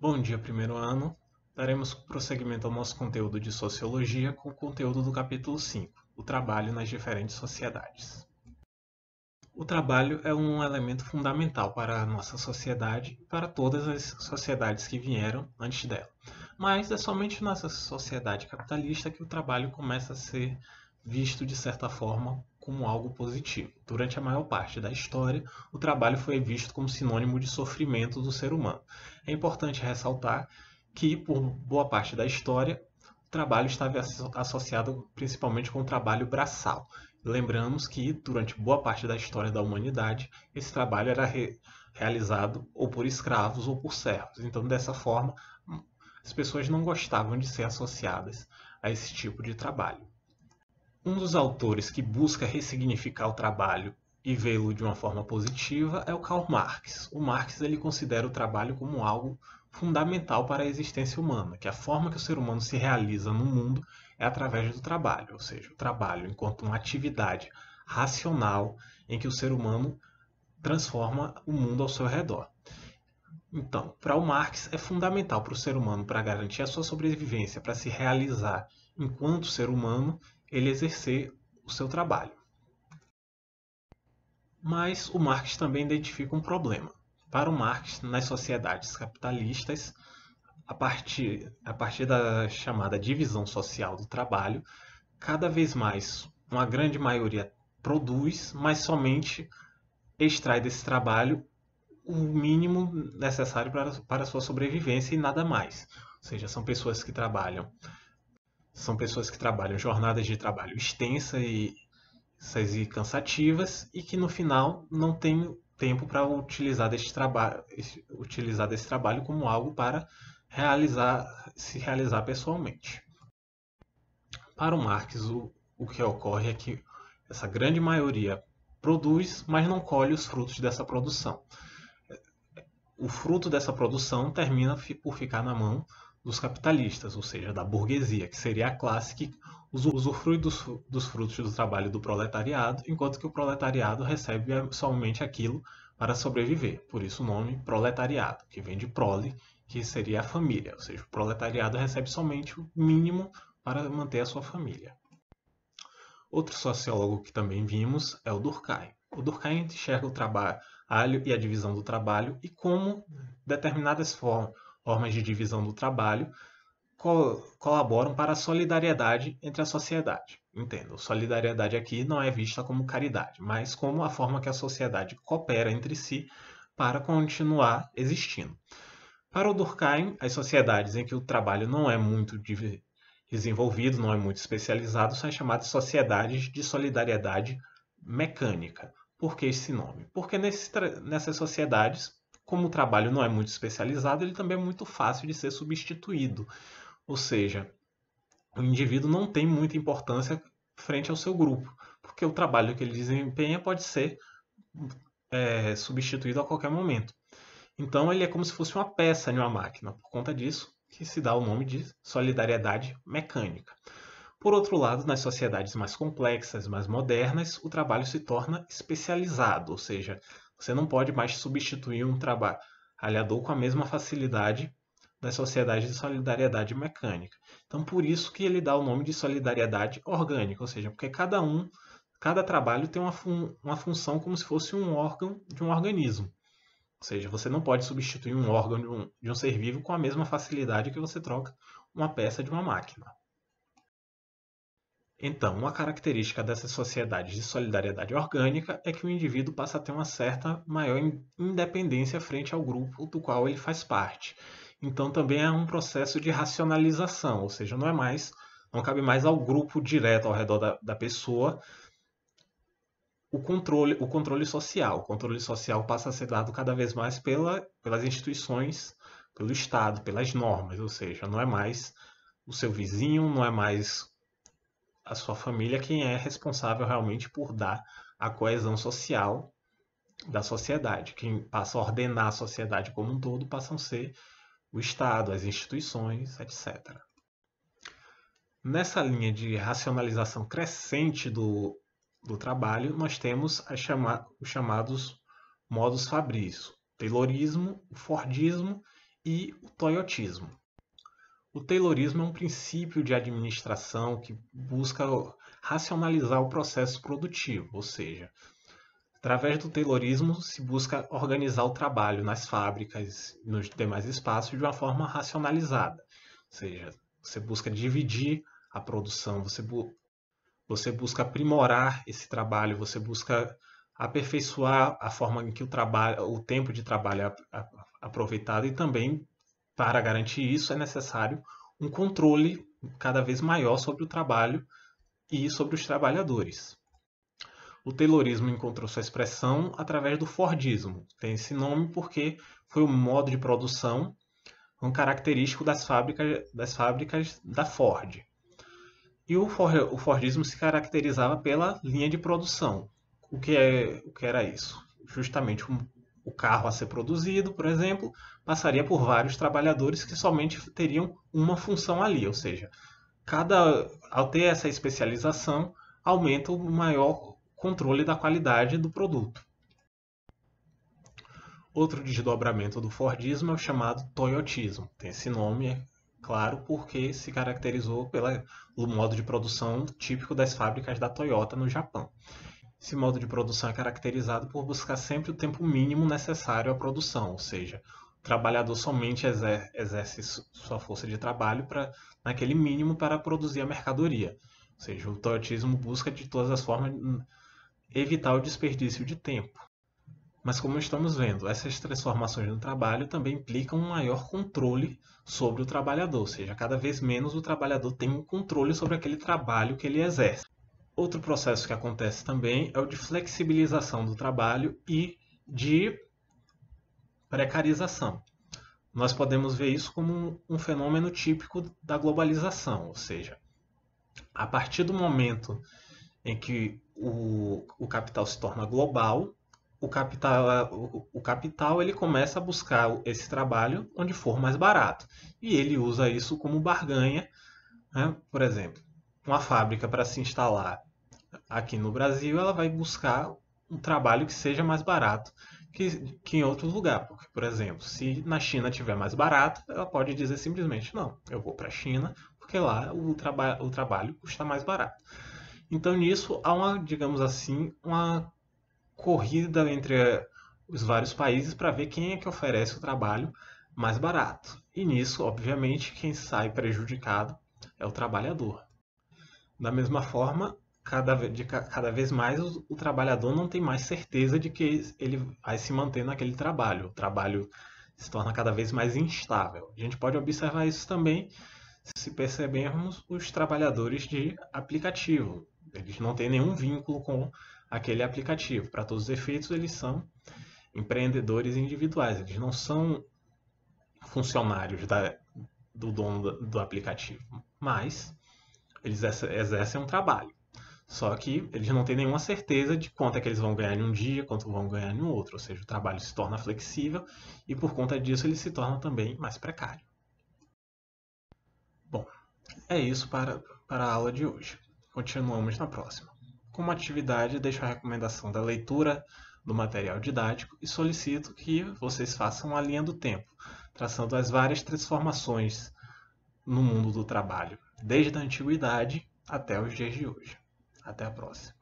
Bom dia, primeiro ano. Daremos prosseguimento ao nosso conteúdo de Sociologia com o conteúdo do capítulo 5, o trabalho nas diferentes sociedades. O trabalho é um elemento fundamental para a nossa sociedade e para todas as sociedades que vieram antes dela. Mas é somente na nossa sociedade capitalista que o trabalho começa a ser visto de certa forma como algo positivo. Durante a maior parte da história, o trabalho foi visto como sinônimo de sofrimento do ser humano. É importante ressaltar que, por boa parte da história, o trabalho estava associado principalmente com o trabalho braçal. Lembramos que, durante boa parte da história da humanidade, esse trabalho era realizado ou por escravos ou por servos. Então, dessa forma, as pessoas não gostavam de ser associadas a esse tipo de trabalho. Um dos autores que busca ressignificar o trabalho e vê-lo de uma forma positiva é o Karl Marx. O Marx ele considera o trabalho como algo fundamental para a existência humana, que a forma que o ser humano se realiza no mundo é através do trabalho, ou seja, o trabalho enquanto uma atividade racional em que o ser humano transforma o mundo ao seu redor. Então, para o Marx, é fundamental para o ser humano, para garantir a sua sobrevivência, para se realizar enquanto ser humano, ele exercer o seu trabalho. Mas o Marx também identifica um problema. Para o Marx, nas sociedades capitalistas, a partir da chamada divisão social do trabalho, cada vez mais uma grande maioria produz, mas somente extrai desse trabalho o mínimo necessário para a sua sobrevivência e nada mais. Ou seja, são pessoas que trabalham jornadas de trabalho extensas e cansativas e que no final não têm tempo para utilizar desse trabalho como algo para se realizar pessoalmente. Para o Marx, o que ocorre é que essa grande maioria produz, mas não colhe os frutos dessa produção. O fruto dessa produção termina por ficar na mão dos capitalistas, ou seja, da burguesia, que seria a classe que usufrui dos frutos do trabalho do proletariado, enquanto que o proletariado recebe somente aquilo para sobreviver. Por isso o nome proletariado, que vem de prole, que seria a família, ou seja, o proletariado recebe somente o mínimo para manter a sua família. Outro sociólogo que também vimos é o Durkheim. O Durkheim enxerga o trabalho e a divisão do trabalho e como determinadas formas de divisão do trabalho colaboram para a solidariedade entre a sociedade. Entendo, solidariedade aqui não é vista como caridade, mas como a forma que a sociedade coopera entre si para continuar existindo. Para o Durkheim, as sociedades em que o trabalho não é muito desenvolvido, não é muito especializado, são chamadas sociedades de solidariedade mecânica. Por que esse nome? Porque nessas sociedades, como o trabalho não é muito especializado, ele também é muito fácil de ser substituído. Ou seja, o indivíduo não tem muita importância frente ao seu grupo, porque o trabalho que ele desempenha pode ser substituído a qualquer momento. Então ele é como se fosse uma peça de uma máquina, por conta disso que se dá o nome de solidariedade mecânica. Por outro lado, nas sociedades mais complexas, mais modernas, o trabalho se torna especializado, ou seja, você não pode mais substituir um trabalhador com a mesma facilidade das sociedades de solidariedade mecânica. Então, por isso que ele dá o nome de solidariedade orgânica, ou seja, porque cada trabalho tem uma função como se fosse um órgão de um organismo. Ou seja, você não pode substituir um órgão de um ser vivo com a mesma facilidade que você troca uma peça de uma máquina. Então, uma característica dessas sociedades de solidariedade orgânica é que o indivíduo passa a ter uma certa maior independência frente ao grupo do qual ele faz parte. Então, também é um processo de racionalização, ou seja, não cabe mais ao grupo direto ao redor da pessoa o controle social. O controle social passa a ser dado cada vez mais pelas instituições, pelo Estado, pelas normas, ou seja, não é mais o seu vizinho, não é mais a sua família quem é responsável realmente por dar a coesão social da sociedade. Quem passa a ordenar a sociedade como um todo passam a ser o Estado, as instituições, etc. Nessa linha de racionalização crescente do trabalho, nós temos os chamados modus fabris, o Taylorismo, o Fordismo e o toyotismo. O taylorismo é um princípio de administração que busca racionalizar o processo produtivo, ou seja, através do taylorismo se busca organizar o trabalho nas fábricas e nos demais espaços de uma forma racionalizada. Ou seja, você busca dividir a produção, você busca aprimorar esse trabalho, você busca aperfeiçoar a forma em que o tempo de trabalho é aproveitado e também, para garantir isso, é necessário um controle cada vez maior sobre o trabalho e sobre os trabalhadores. O Taylorismo encontrou sua expressão através do Fordismo. Tem esse nome porque foi o modo de produção um característico das fábricas da Ford. E o Fordismo se caracterizava pela linha de produção. O que era isso? Justamente o carro a ser produzido, por exemplo, passaria por vários trabalhadores que somente teriam uma função ali, ou seja, ao ter essa especialização, aumenta o maior controle da qualidade do produto. Outro desdobramento do Fordismo é o chamado Toyotismo. Tem esse nome, é claro, porque se caracterizou pelo modo de produção típico das fábricas da Toyota no Japão. Esse modo de produção é caracterizado por buscar sempre o tempo mínimo necessário à produção, ou seja, o trabalhador somente exerce sua força de trabalho naquele mínimo para produzir a mercadoria. Ou seja, o toyotismo busca de todas as formas evitar o desperdício de tempo. Mas como estamos vendo, essas transformações no trabalho também implicam um maior controle sobre o trabalhador, ou seja, cada vez menos o trabalhador tem um controle sobre aquele trabalho que ele exerce. Outro processo que acontece também é o de flexibilização do trabalho e de precarização. Nós podemos ver isso como um fenômeno típico da globalização, ou seja, a partir do momento em que o capital se torna global, o capital ele começa a buscar esse trabalho onde for mais barato. E ele usa isso como barganha. Né? Por exemplo, uma fábrica para se instalar aqui no Brasil, ela vai buscar um trabalho que seja mais barato que em outro lugar. Porque, por exemplo, se na China tiver mais barato, ela pode dizer simplesmente, não, eu vou para a China, porque lá o trabalho custa mais barato. Então nisso há uma, digamos assim, uma corrida entre os vários países para ver quem é que oferece o trabalho mais barato. E nisso, obviamente, quem sai prejudicado é o trabalhador. Da mesma forma, cada vez mais o trabalhador não tem mais certeza de que ele vai se manter naquele trabalho. O trabalho se torna cada vez mais instável. A gente pode observar isso também se percebermos os trabalhadores de aplicativo. Eles não têm nenhum vínculo com aquele aplicativo. Para todos os efeitos, eles são empreendedores individuais. Eles não são funcionários do dono do aplicativo. Mas eles exercem um trabalho. Só que eles não têm nenhuma certeza de quanto é que eles vão ganhar em um dia, quanto vão ganhar em um outro. Ou seja, o trabalho se torna flexível e por conta disso ele se torna também mais precário. Bom, é isso para a aula de hoje. Continuamos na próxima. Como atividade, deixo a recomendação da leitura do material didático e solicito que vocês façam a linha do tempo, traçando as várias transformações no mundo do trabalho, desde a antiguidade até os dias de hoje. Até a próxima.